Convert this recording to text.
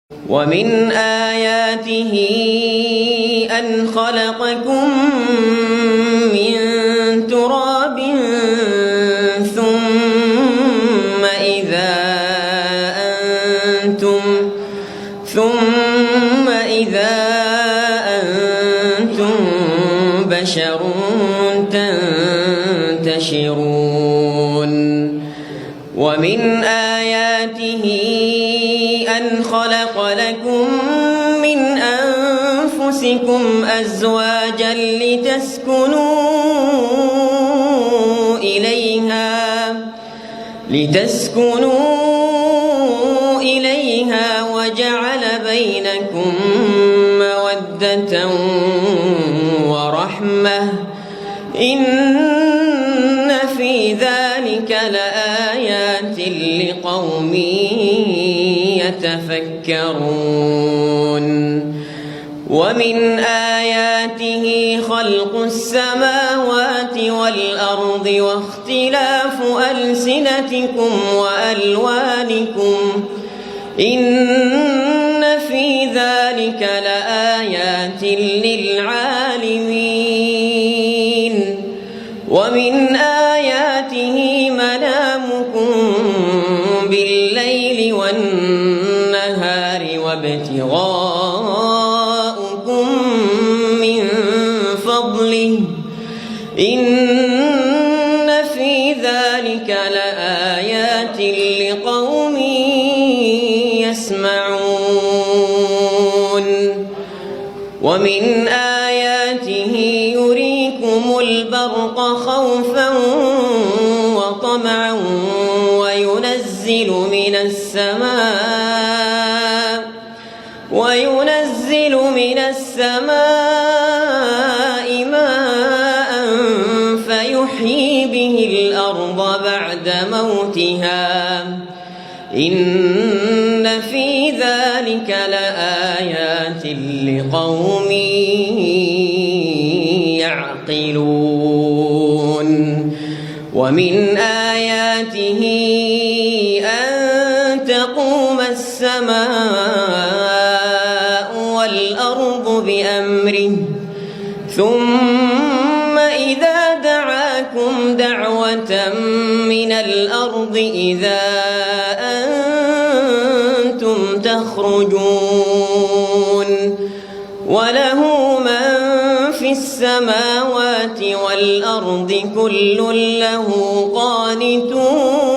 ومن آياته أن خلقكم من تراب ثم إذا أنتم بشر تنتشرون. ومن آياته أن خلق لكم من أنفسكم أزواجا لتسكنوا إليها وجعل بينكم مودة ورحمة إن في ذلك لآيات لقوم يتفكرون. ومن آياته خلق السماوات والأرض واختلاف ألسنتكم وألوانكم إن في ذلك لآيات للعالمين. ومن آياته منامكم بالليل والنهار وابتغاؤكم من فضله إن في ذلك لآيات لقوم يسمعون. ومن آياته يريكم البرق خوفا وطمعا وينزل من السماء ماء فيحيي به الأرض بعد موتها إن في ذلك لآيات لقوم يعقلون. ومن آياته أن تقوم السماء والأرض بأمره ثم إذا دعاكم دعوة من الأرض إذا أنتم تخرجون. وله من في السماوات والأرض كل له قانتون.